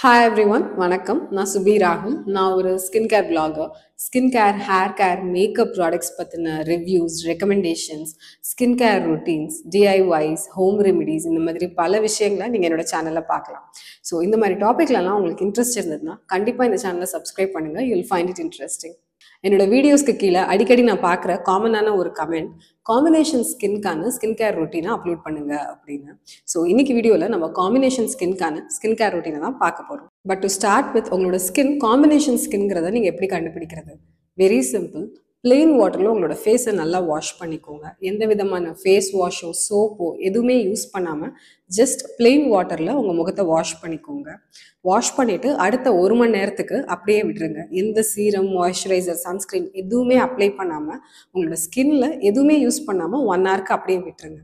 Hi everyone, வணக்கம். நான் சுபி ராகுல். நான் ஒரு skin care blogger. Skin care, hair care, makeup products பற்றின reviews, recommendations, skin care routines, DIYs, home remedies இந்த மாதிரி பல விஷயங்களை நீங்கள் என்னோட சேனலில் பார்க்கலாம். ஸோ இந்த மாதிரி டாப்பிக்லலாம் உங்களுக்கு இன்ட்ரெஸ்ட் இருந்ததுன்னா கண்டிப்பாக இந்த சேனலை சப்ஸ்கிரைப் பண்ணுங்கள். You'll find it interesting. என்னோட வீடியோஸ்க்கு கீழே அடிக்கடி நான் பார்க்குற காமனான ஒரு கமெண்ட், காம்பினேஷன் ஸ்கின்கான ஸ்கின் கேர் ரொட்டீனை அப்லோட் பண்ணுங்க அப்படின்னு. ஸோ இன்னைக்கு வீடியோவில் நம்ம காம்பினேஷன் ஸ்கின்கான ஸ்கின் கேர் ரொட்டீனை தான் பார்க்க போகிறோம். பட் டு ஸ்டார்ட் வித், உங்களோட ஸ்கின் காம்பினேஷன் ஸ்கின்ங்கிறத நீங்கள் எப்படி கண்டுபிடிக்கிறது? Very simple. பிளெயின் வாட்டரில் உங்களோட ஃபேஸை நல்லா வாஷ் பண்ணிக்கோங்க. எந்த விதமான ஃபேஸ் வாஷோ சோப்போ எதுவுமே யூஸ் பண்ணாமல் ஜஸ்ட் பிளெயின் வாட்டரில் உங்கள் முகத்தை வாஷ் பண்ணிக்கோங்க. வாஷ் பண்ணிவிட்டு அடுத்த 1 மணி நேரத்துக்கு அப்படியே விட்டுருங்க. எந்த சீரம், மாய்ஸ்சரைசர், சன்ஸ்க்ரீன் எதுவுமே அப்ளை பண்ணாமல், உங்களோட ஸ்கின்ல எதுவுமே யூஸ் பண்ணாமல் 1 ஹவருக்கு அப்படியே விட்டுருங்க.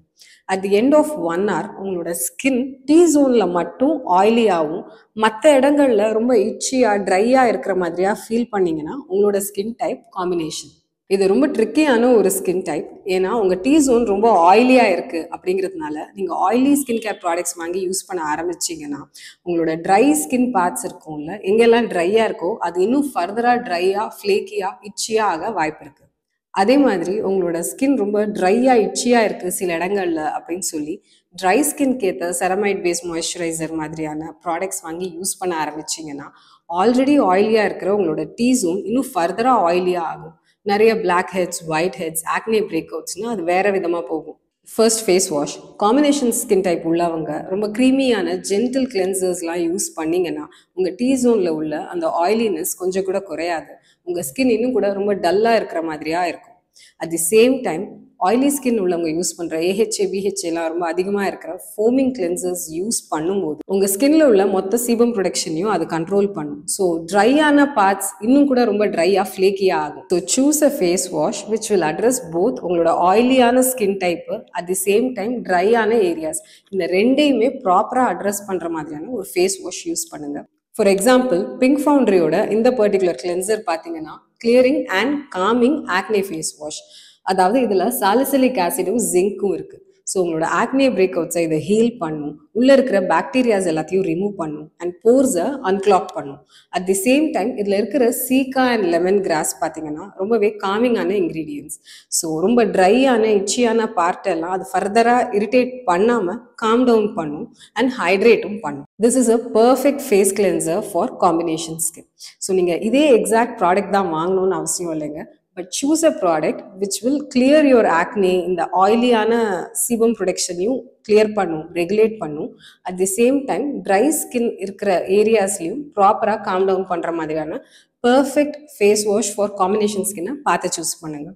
At the end of 1 hour உங்களோட ஸ்கின் டீ ஜோனில் மட்டும் ஆயிலியாகவும் மற்ற இடங்கள்ல ரொம்ப இச்சியாக ட்ரையாக இருக்கிற மாதிரியாக ஃபீல் பண்ணிங்கன்னா உங்களோட ஸ்கின் டைப் காம்பினேஷன். இது ரொம்ப ட்ரிக்கியான ஒரு ஸ்கின் டைப். ஏன்னா உங்கள் டீ ஜோன் ரொம்ப ஆயிலியாக இருக்குது அப்படிங்கிறதுனால நீங்கள் ஆயிலி ஸ்கின் கேர் ப்ராடக்ட்ஸ் வாங்கி யூஸ் பண்ண ஆரம்பிச்சிங்கன்னா உங்களோட ட்ரை ஸ்கின் பார்ட்ஸ் இருக்கும்ல, எங்கெல்லாம் ட்ரையாக இருக்கோ அது இன்னும் ஃபர்தராக ட்ரையாக, ஃப்ளேக்கியாக, இச்சியாக ஆக வாய்ப்பு இருக்குது. அதே மாதிரி உங்களோட ஸ்கின் ரொம்ப ட்ரையாக, இச்சியாக இருக்குது சில இடங்கள்ல அப்படின்னு சொல்லி ட்ரை ஸ்கின்க்கு ஏற்ற செரமைட் பேஸ் மாய்ஸ்சரைசர் மாதிரியான ப்ராடக்ட்ஸ் வாங்கி யூஸ் பண்ண ஆரம்பிச்சிங்கன்னா ஆல்ரெடி ஆயிலியாக இருக்கிற உங்களோட டீ ஜோன் இன்னும் ஃபர்தராக ஆயிலியாக ஆகும். நிறைய blackheads, whiteheads, acne பிரேக் அவுட்ஸ்னா அது வேற விதமாக போகும். First face wash. Combination skin type உள்ளவங்க ரொம்ப க்ரீமியான ஜென்டில் கிளென்சர்ஸ்லாம் யூஸ் பண்ணிங்கன்னா உங்கள் டீ ஜோனில் உள்ள அந்த ஆயிலினஸ் கொஞ்சம் கூட குறையாது. உங்கள் ஸ்கின் இன்னும் கூட ரொம்ப டல்லாக இருக்கிற மாதிரியாக இருக்கும். At the same time oily skin உள்ளவங்க யூஸ் பண்ணுற ஏஹெச்ஏ, பிஹெச்ஏலாம் ரொம்ப அதிகமாக இருக்கிற ஃபோமிங் கிளென்சர்ஸ் யூஸ் பண்ணும்போது உங்கள் ஸ்கின்ல உள்ள மொத்த சீபம் ப்ரொடக்ஷனையும் அது கண்ட்ரோல் பண்ணும். ஸோ ட்ரையான பார்ட்ஸ் இன்னும் கூட ரொம்ப ட்ரையாக, ஃப்ளேக்கியாக ஆகும். So choose a face wash which will address both உங்களோட ஆயிலியான skin type at the same time ட்ரையான ஏரியாஸ். இந்த ரெண்டையுமே ப்ராப்பராக அட்ரஸ் பண்ணுற மாதிரியான ஒரு ஃபேஸ் வாஷ் யூஸ் பண்ணுங்க. ஃபார் எக்ஸாம்பிள், பிங்க் ஃபவுண்டரியோட இந்த பர்டிகுலர் கிளென்சர் பார்த்தீங்கன்னா clearing and calming acne face wash. அதாவது இதில் சாலிசிலிக் ஆசிடும் ஜிங்க்கும் இருக்குது. ஸோ உங்களோட ஆக்னே பிரேக் அவுட்ஸை இதை ஹீல் பண்ணும், உள்ளே இருக்கிற பாக்டீரியாஸ் எல்லாத்தையும் ரிமூவ் பண்ணும் அண்ட் போர்ஸை அன்கிளாக் பண்ணும். அட் தி சேம் டைம் இதில் இருக்கிற சீக்கா அண்ட் லெமன் கிராஸ் பார்த்தீங்கன்னா ரொம்பவே காமிங்கான இன்க்ரீடியன்ஸ். ஸோ ரொம்ப ட்ரையான, இச்சியான பார்ட்டெல்லாம் அது ஃபர்தராக இரிட்டேட் பண்ணாமல் காம் டவுன் பண்ணும் அண்ட் ஹைட்ரேட்டும் பண்ணும். This is a perfect face cleanser for combination skin. So நீங்கள் இதே எக்ஸாக்ட் ப்ராடக்ட் தான் வாங்கணும்னு அவசியம் இல்லைங்க. But choose a product which will clear your acne, இந்த ஆயிலியான சீபம் ப்ரொடக்ஷனையும் கிளியர் பண்ணும், ரெகுலேட் பண்ணும். At the same time dry skin இருக்கிற ஏரியாஸ்லையும் ப்ராப்பராக காம் டவுன் பண்ணுற மாதிரியான perfect face wash for combination ஸ்கின்னை பார்த்து சூஸ் பண்ணுங்க.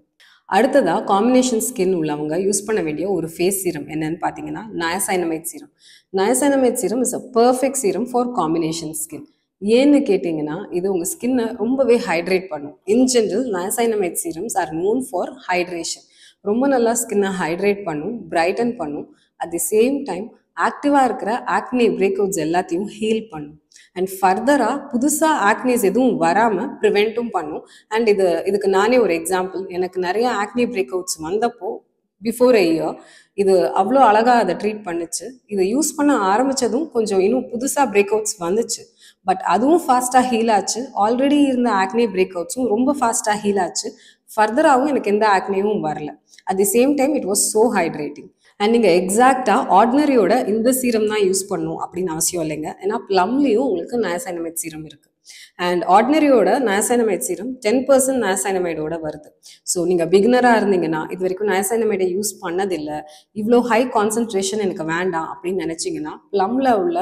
அடுத்ததாக காம்பினேஷன் ஸ்கின் உள்ளவங்க யூஸ் பண்ண வேண்டிய ஒரு ஃபேஸ் சீரம் என்னன்னு பார்த்தீங்கன்னா niacinamide serum. Niacinamide serum is a perfect serum for combination skin. ஏன்னு கேட்டிங்கன்னா இது உங்கள் ஸ்கின்னை ரொம்பவே ஹைட்ரேட் பண்ணும். In general niacinamide serums are known for hydration. ரொம்ப நல்லா ஸ்கின்னை ஹைட்ரேட் பண்ணும், பிரைட்டன் பண்ணும். அட் தி சேம் டைம் ஆக்டிவாக இருக்கிற ஆக்னே பிரேக் அவுட்ஸ் எல்லாத்தையும் ஹீல் பண்ணும் அண்ட் ஃபர்தராக புதுசாக ஆக்னேஸ் எதுவும் வராமல் ப்ரிவெண்ட்டும் பண்ணும். அண்ட் இதுக்கு நானே ஒரு எக்ஸாம்பிள். எனக்கு நிறைய ஆக்னே பிரேக் அவுட்ஸ் வந்தப்போ பிஃபோர் எ இயர் இது அவ்வளோ அழகாக அதை ட்ரீட் பண்ணுச்சு. இதை யூஸ் பண்ண ஆரம்பித்ததும் கொஞ்சம் இன்னும் புதுசாக பிரேக் அவுட்ஸ் வந்துச்சு. பட் அதுவும் ஃபாஸ்ட்டாக ஹீல் ஆச்சு. ஆல்ரெடி இருந்த ஆக்னே பிரேக் அவுட்ஸும் ரொம்ப ஃபாஸ்ட்டாக ஹீல் ஆச்சு. ஃபர்தராகவும் எனக்கு எந்த ஆக்னேயும் வரல. At the same time it was so hydrating. And நீங்கள் எக்ஸாக்டாக ஆர்டினரியோட இந்த சீரம் தான் யூஸ் பண்ணணும் அப்படின்னு அவசியம் இல்லைங்க. ஏன்னா ப்ளம்லேயும் உங்களுக்கு நயசைனமைட் சீரம் இருக்குது. அண்ட் ஆர்டினரியோட நயசைனமைட் சீரம் 10% நயசைனமைடோட வருது. ஸோ நீங்கள் பிகினராக இருந்தீங்கன்னா, இது வரைக்கும் நயசைனமைடை யூஸ் பண்ணதில்லை, இவ்வளோ ஹை கான்சன்ட்ரேஷன் எனக்கு வேண்டாம் அப்படின்னு நினச்சிங்கன்னா ப்ளம்ல உள்ள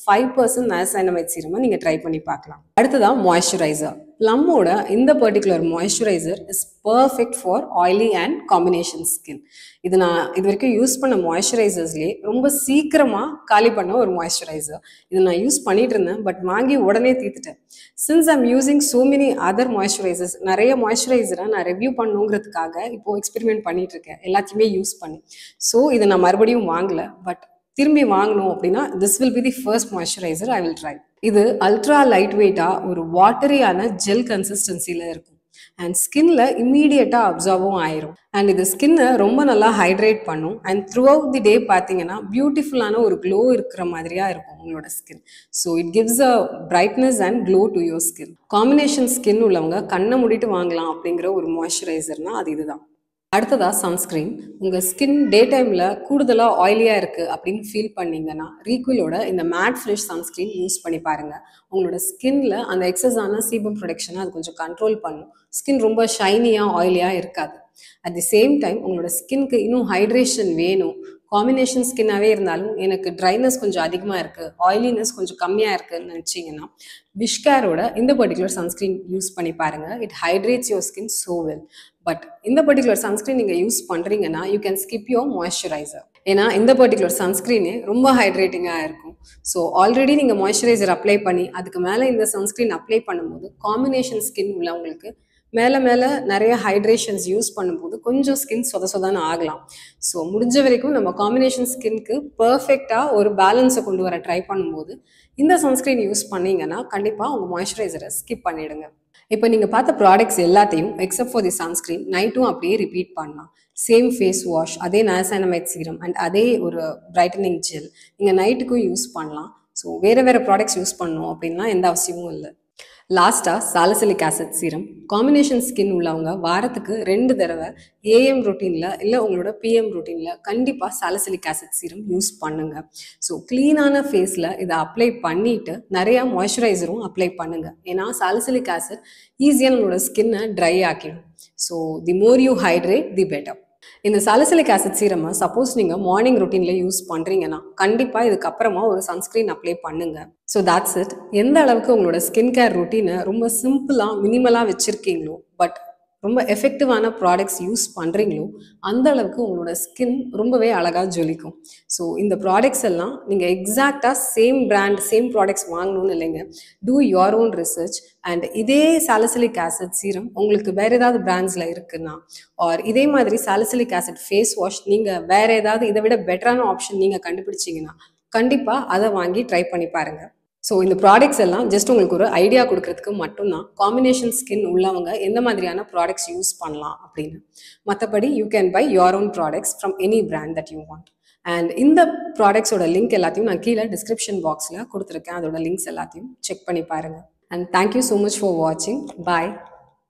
5% நயசைனமைட் சீரமை நீங்கள் ட்ரை பண்ணி பார்க்கலாம். அடுத்ததான் மாய்ஸ்சரைசர். ப்ளம்மோட இந்த particular moisturiser is perfect for oily and combination skin. இது நான் இது வரைக்கும் யூஸ் பண்ண மாய்ஸ்சரைசர்ஸ்லேயே ரொம்ப சீக்கிரமாக காலி பண்ண ஒரு மாய்ஸ்சரைசர். இது நான் யூஸ் பண்ணிட்டு இருந்தேன், பட் வாங்கி உடனே தீர்த்துட்டேன். Since I'm using so many other moisturisers, நிறைய மாய்ஸ்சரைசரை நான் ரிவ்யூ பண்ணுங்கிறதுக்காக இப்போது எக்ஸ்பெரிமெண்ட் பண்ணிட்டு இருக்கேன், எல்லாத்தையுமே யூஸ் பண்ணி. ஸோ இதை நான் மறுபடியும் வாங்கலை, பட் திரும்பி வாங்கணும் அப்படின்னா this will be the first moisturiser I will try. இது அல்ட்ரா லைட் வெயிட்டாக ஒரு வாட்டரியான ஜெல் கன்சிஸ்டன்சியில் இருக்கும். அண்ட் ஸ்கின்ல இம்மீடியட்டாக அப்சர்வும் ஆயிரும். அண்ட் இது ஸ்கின்னை ரொம்ப நல்லா ஹைட்ரேட் பண்ணும். And throughout the day பார்த்தீங்கன்னா பியூட்டிஃபுல்லான ஒரு க்ளோ இருக்கிற மாதிரியா இருக்கும் உங்களோட skin. So it gives a brightness and glow to your skin. Combination skin உள்ளவங்க கண்ணை மூடிட்டு வாங்கலாம் அப்படிங்கிற ஒரு மாய்ஸ்சரைசர்னா அது இதுதான். அடுத்ததா சன்ஸ்கிரீன். உங்கள் ஸ்கின் டே டைமில் கூடுதலாக ஆயிலியாக இருக்குது அப்படின்னு ஃபீல் பண்ணீங்கன்னா ரீக்விலோட இந்த மேட் ஃப்ரெஷ் சன்ஸ்கிரீன் யூஸ் பண்ணி பாருங்கள். உங்களோட ஸ்கின்ல அந்த எக்ஸஸான சீபம் ப்ரொடக்ஷனை அது கொஞ்சம் கண்ட்ரோல் பண்ணும். ஸ்கின் ரொம்ப ஷைனியாக ஆயிலியாக இருக்காது. அட் தி சேம் டைம் உங்களோட ஸ்கின்க்கு இன்னும் ஹைட்ரேஷன் வேணும், காம்பினேஷன் ஸ்கின்னாகவே இருந்தாலும் எனக்கு ட்ரைனஸ் கொஞ்சம் அதிகமாக இருக்குது, ஆயிலினஸ் கொஞ்சம் கம்மியாக இருக்குதுன்னு நினச்சிங்கன்னா விஷ்கேரோட இந்த பர்டிகுலர் சன்ஸ்கிரீன் யூஸ் பண்ணி பாருங்கள். It hydrates your skin so well. But இந்த பர்டிகுலர் சன்ஸ்கிரீன் நீங்கள் யூஸ் பண்ணுறீங்கன்னா you can skip your moisturiser. ஏன்னா இந்த பர்டிகுலர் சன்ஸ்கிரீனே ரொம்ப ஹைட்ரேட்டிங்காக இருக்கும். ஸோ ஆல்ரெடி நீங்கள் மாய்ஸ்சரைசர் அப்ளை பண்ணி அதுக்கு மேலே இந்த சன்ஸ்கிரீன் அப்ளை பண்ணும்போது காம்பினேஷன் ஸ்கின் உள்ளவங்களுக்கு மேலே மேலே நிறைய ஹைட்ரேஷன்ஸ் யூஸ் பண்ணும்போது கொஞ்சம் ஸ்கின் சொதன்னு ஆகலாம். ஸோ முடிஞ்ச வரைக்கும் நம்ம காம்பினேஷன் ஸ்கின்க்கு பர்ஃபெக்டாக ஒரு பேலன்ஸை கொண்டு வர ட்ரை பண்ணும்போது இந்த சன்ஸ்கிரீன் யூஸ் பண்ணிங்கன்னா கண்டிப்பாக உங்கள் மாய்ஸ்சரைசரை ஸ்கிப் பண்ணிவிடுங்க. இப்போ நீங்கள் பார்த்த ப்ராடக்ட்ஸ் எல்லாத்தையும் எக்ஸப்ட் ஃபார் தி சன்ஸ்கிரீன் நைட்டும் அப்படியே ரிப்பீட் பண்ணலாம். சேம் ஃபேஸ் வாஷ், அதே நயாசினமைட் சீரம் அண்ட் அதே ஒரு பிரைட்டனிங் ஜெல் நீங்கள் நைட்டுக்கும் யூஸ் பண்ணலாம். ஸோ வேறு ப்ராடக்ட்ஸ் யூஸ் பண்ணணும் அப்படின்லாம் எந்த அவசியமும் இல்லை. லாஸ்ட்டாக salicylic acid serum. Combination skin உள்ளவங்க வாரத்துக்கு 2 தடவை ஏஎம் ரொட்டீனில் இல்லை உங்களோட பிஎம் ரொட்டீனில் கண்டிப்பாக சாலிசிலிக் ஆசிட் சீரம் யூஸ் பண்ணுங்க. ஸோ க்ளீனான ஃபேஸில் இதை அப்ளை பண்ணிவிட்டு நிறையா மாய்ஸ்சரைசரும் அப்ளை பண்ணுங்கள். ஏன்னா சாலிசிலிக் ஆசிட் ஈஸியாக நம்மளோட ஸ்கின்னை ட்ரை ஆக்கிடும். So the more you hydrate the better. இந்த சாலிசிலிக் ஆசிட் சீரமை சப்போஸ் நீங்கள் மார்னிங் ரொட்டீனில் யூஸ் பண்ணுறீங்கன்னா கண்டிப்பாக இதுக்கப்புறமா ஒரு சன்ஸ்கிரீன் அப்ளை பண்ணுங்க. So that's it. எந்த அளவுக்கு உங்களோட ஸ்கின் கேர் ரொட்டீனை ரொம்ப சிம்பிளாக மினிமலாக வச்சுருக்கீங்களோ பட் ரொம்ப எஃபெக்டிவான ப்ராடக்ட்ஸ் யூஸ் பண்ணுறீங்களோ அந்த அளவுக்கு உங்களோட ஸ்கின் ரொம்பவே அழகாக ஜொலிக்கும். ஸோ இந்த ப்ராடக்ட்ஸ் எல்லாம் நீங்கள் எக்ஸாக்டாக சேம் பிராண்ட் சேம் ப்ராடக்ட்ஸ் வாங்கணும்னு இல்லைங்க. Two your own research. And இதே சாலிசிலிக் ஆசிட் சீரம் உங்களுக்கு வேறு ஏதாவது பிராண்ட்ஸில் இருக்குன்னா ஆர் இதே மாதிரி சாலிசிலிக் ஆசிட் ஃபேஸ் வாஷ் நீங்கள் வேறு ஏதாவது இதை விட பெட்டரான ஆப்ஷன் நீங்கள் கண்டுபிடிச்சிங்கன்னா கண்டிப்பாக அதை வாங்கி ட்ரை பண்ணி பாருங்கள். ஸோ இந்த ப்ராடக்ட்ஸ் எல்லாம் ஜஸ்ட் உங்களுக்கு ஒரு ஐடியா கொடுக்கறதுக்கு மட்டும்தான் காம்பினேஷன் ஸ்கின் உள்ளவங்க எந்த மாதிரியான ப்ராடக்ட்ஸ் யூஸ் பண்ணலாம் அப்படின்னு. மற்றபடி you can buy your own products from any brand that you want. And இந்த ப்ராடக்ட்ஸோட லிங்க் எல்லாத்தையும் நான் கீழே டிஸ்கிரிப்ஷன் பாக்ஸில் கொடுத்துருக்கேன். அதோட லிங்க்ஸ் எல்லாத்தையும் செக் பண்ணி பாருங்கள். And thank you so much for வாட்சிங். பாய்.